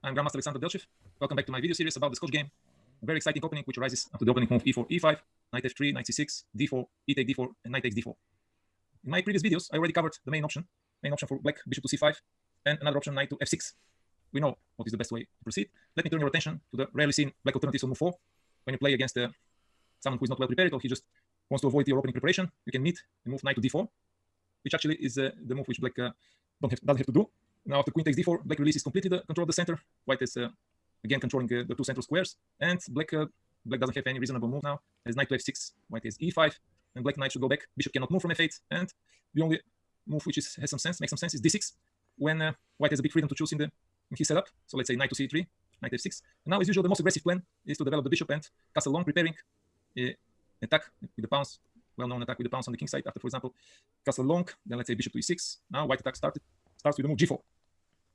I'm Grandmaster Alexander Delchev. Welcome back to my video series about the Scotch Game. A very exciting opening which arises after the opening move e4, e5, knight f3, knight c6, d4, e take d4, and knight takes d4. In my previous videos, I already covered the main option for black, bishop to c5, and another option, knight to f6. We know what is the best way to proceed. Let me turn your attention to the rarely seen black alternatives on move 4. When you play against someone who is not well prepared or he just wants to avoid your opening preparation, you can meet the move knight to d4, which actually is the move which black doesn't have to do. Now after queen takes d4, black releases completely the control of the center. White is again controlling the two central squares, and black doesn't have any reasonable move now. As knight to f6, white has e5, and black knight should go back. Bishop cannot move from f8, and the only move which has some sense, makes some sense, is d6, when white has a big freedom to choose in his setup. So let's say knight to c3, knight f6. And now, as usual, the most aggressive plan is to develop the bishop and castle long, preparing attack with the pawns, well-known attack with the pawns on the king side. After, for example, castle long, then let's say bishop to e6. Now white attack starts with the move g4.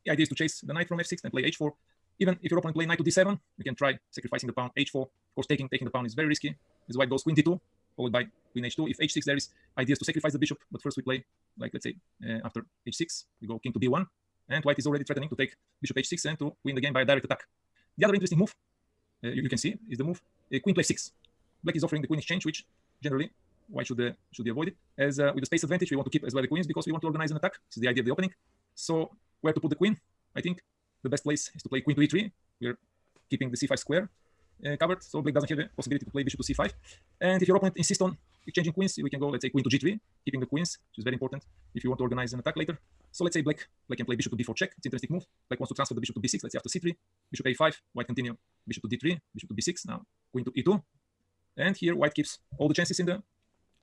The idea is to chase the knight from f6 and play h4. Even if your opponent play knight to d7, you can try sacrificing the pawn h4. Of course, taking the pawn is very risky. As white goes queen d2, followed by queen h2. If h6, there is ideas to sacrifice the bishop, but first we play, like let's say, after h6, we go king to d1, and white is already threatening to take bishop h6 and to win the game by a direct attack. The other interesting move, you can see, is the move queen to f6. Black is offering the queen exchange, which generally white should be avoided. As with the space advantage, we want to keep as well the queens because we want to organize an attack. This is the idea of the opening. So where to put the queen? I think the best place is to play queen to e3. We're keeping the c5 square covered, so black doesn't have the possibility to play bishop to c5. And if your opponent insists on exchanging queens, we can go, let's say, queen to g3, keeping the queens, which is very important if you want to organize an attack later. So let's say black can play bishop to b4 check. It's an interesting move. Black wants to transfer the bishop to b6. Let's say after c3, bishop a5, white continue, bishop to d3, bishop to b6, now queen to e2. And here white keeps all the chances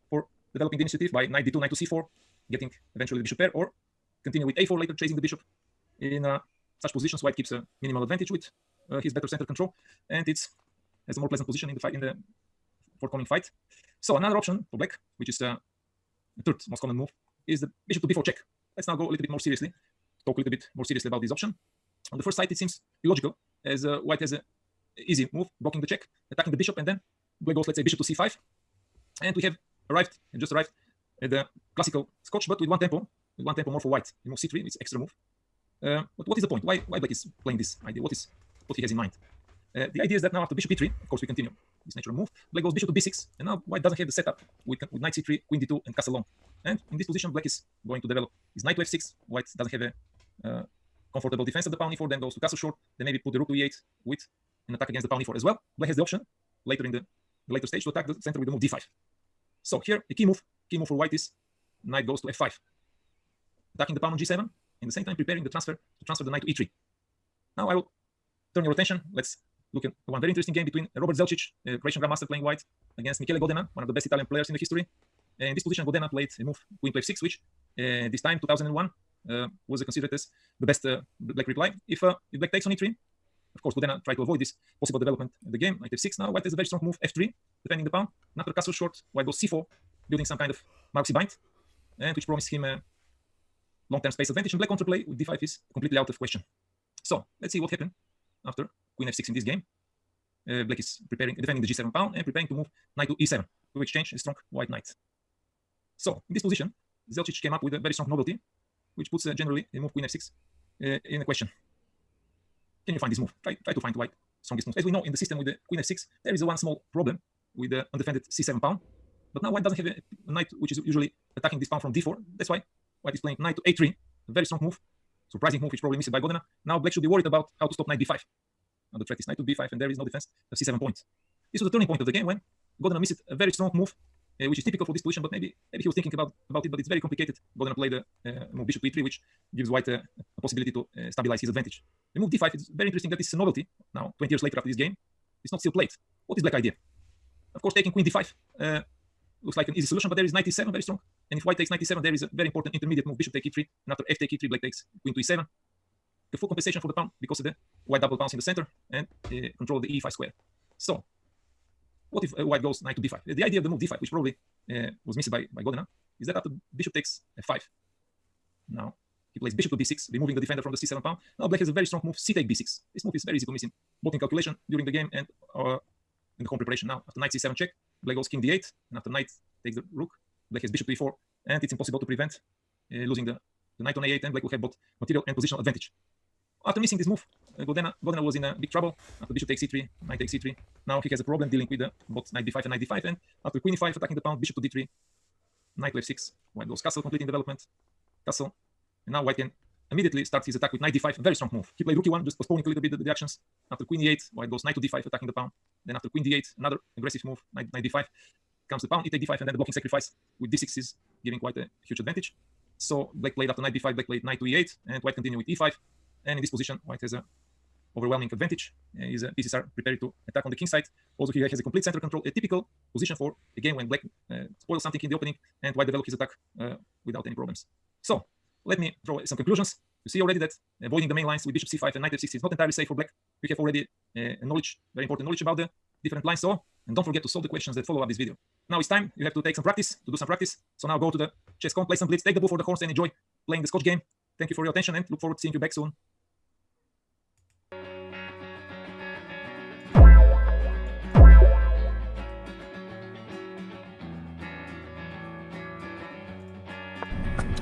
for developing the initiative by knight d2, knight to c4, getting eventually the bishop pair, or continue with a4 later, chasing the bishop. In such positions, white keeps a minimal advantage with his better center control, and it's has a more pleasant position in the forthcoming fight. So another option for black, which is the third most common move, is the bishop to b4 check. Let's now go a little bit more seriously, talk a little bit more seriously about this option. On the first sight, it seems illogical, as white has an easy move, blocking the check, attacking the bishop, and then black goes, let's say, bishop to c5, and we have just arrived at the classical Scotch, but with one tempo more for white. You move c3, it's extra move. But what is the point? Why black is playing this idea? What he has in mind? The idea is that now after bishop e3, of course we continue this natural move. Black goes bishop to b6, and now white doesn't have the setup with knight c3, queen d2, and castle long. And in this position, black is going to develop his knight to f6. White doesn't have a comfortable defense of the pawn e4, then goes to castle short, then maybe put the rook to e8 with an attack against the pawn e4 as well. Black has the option later in the later stage to attack the center with the move d5. So here, a key move for white is knight goes to f5, attacking the pawn on g7, at the same time preparing to transfer the knight to e3. Now I will turn your attention. Let's look at one very interesting game between Robert Zelcic, Croatian Grandmaster, playing white against Michele Godena, one of the best Italian players in the history. In this position, Godena played a move queen to f6, which this time 2001 was considered as the best black reply. If black takes on e3, of course Godena tried to avoid this possible development in the game. Knight f6. Now white has a very strong move f3, defending the pawn. And after castle short, white goes c4, building some kind of Marxy bind, and which promised him a long-term space advantage. And black counterplay with d5 is completely out of question. So let's see what happened after queen f6 in this game. Black is defending the g7 pawn and preparing to move knight to e7 to exchange a strong white knight. So in this position, Zelcic came up with a very strong novelty, which puts generally a move queen f6 in a question. Can you find this move? Try to find white strongest move. As we know, in the system with the queen f6, there is one small problem with the undefended c7 pawn. But now white doesn't have a knight which is usually attacking this pawn from d4. That's why white is playing knight to a3, a very strong move, surprising move, which probably missed by Godena. Now black should be worried about how to stop knight b5. Now the threat is knight to b5, and there is no defense of c7 point. This was the turning point of the game when Godena missed a very strong move, which is typical for this position, but maybe he was thinking about it, but it's very complicated. Godena played the move bishop to e3, which gives white a possibility to stabilize his advantage. The move d5 is very interesting. That is a novelty. Now, 20 years later after this game, it's not still played. What is black idea? Of course, taking queen d5 looks like an easy solution, but there is knight e7, very strong. And if white takes knight e7, there is a very important intermediate move, bishop take e3, and after f take e3, black takes queen to e7. The full compensation for the pawn because of the white double pawns in the center and control the e5 square. So, what if white goes knight to d5? The idea of the move d5, which probably was missed by Godena, is that after bishop takes f5, now he plays bishop to b6, removing the defender from the c7 pawn. Now black has a very strong move, c take b6. This move is very easy to miss in both in calculation during the game and in the home preparation. Now, after knight c7 check, black goes king d8, and after knight takes the rook, black has bishop to e4, and it's impossible to prevent losing the knight on a8, and black will have both material and positional advantage. After missing this move, Godena was in big trouble after bishop takes c3, knight takes c3. Now he has a problem dealing with both knight d5 and knight d5, and after queen e5 attacking the pawn, bishop to d3, knight to f6, white goes castle, completing development, castle, and now white can immediately start his attack with knight d5, a very strong move. He played rook e1, just postponing a little bit the actions. After queen e8, white goes knight to d5, attacking the pawn. Then after queen d8, another aggressive move, knight d5, comes the pawn, e take d5, and then the blocking sacrifice with d6 is giving quite a huge advantage. So black played after knight d5, black played knight to e8, and white continued with e5. And in this position, white has a overwhelming advantage. His pieces are prepared to attack on the king side. Also, he has a complete center control, a typical position for a game when black spoils something in the opening and white develops his attack without any problems. So let me draw some conclusions. You see already that avoiding the main lines with bishop c5 and knight f6 is not entirely safe for black. We have already knowledge, very important knowledge about the different lines. So, and don't forget to solve the questions that follow up this video. Now it's time. You have to take some practice, to do some practice. So now go to the chess.com, play some blitz, take the bull for the horse, and enjoy playing the Scotch game. Thank you for your attention, and look forward to seeing you back soon.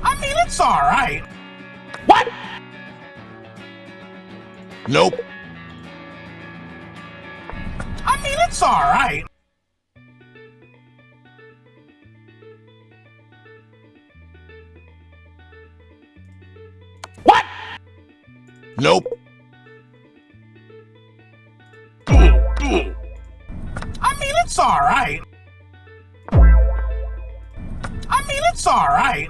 I mean, it's all right. What? Nope. I mean, it's all right. What? Nope. I mean, it's all right. I mean, it's all right.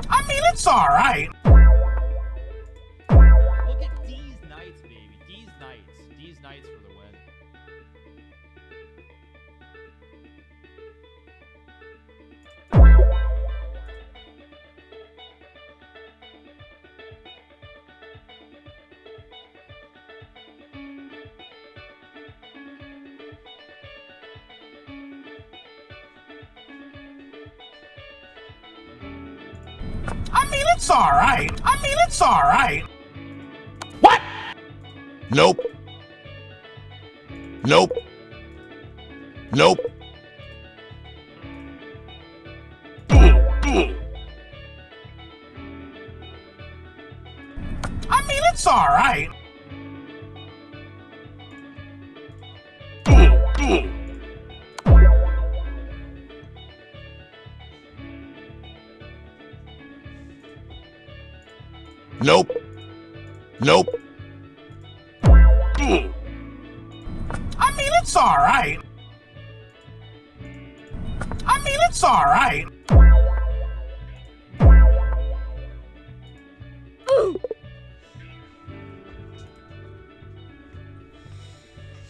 I mean, it's all right. Look at D's Knights, baby. D's Knights. D's Knights for the win. I mean, it's all right. I mean, it's all right. What? Nope. Nope. Nope. I mean, it's all right. Nope. Nope. I mean, it's all right. I mean, it's all right.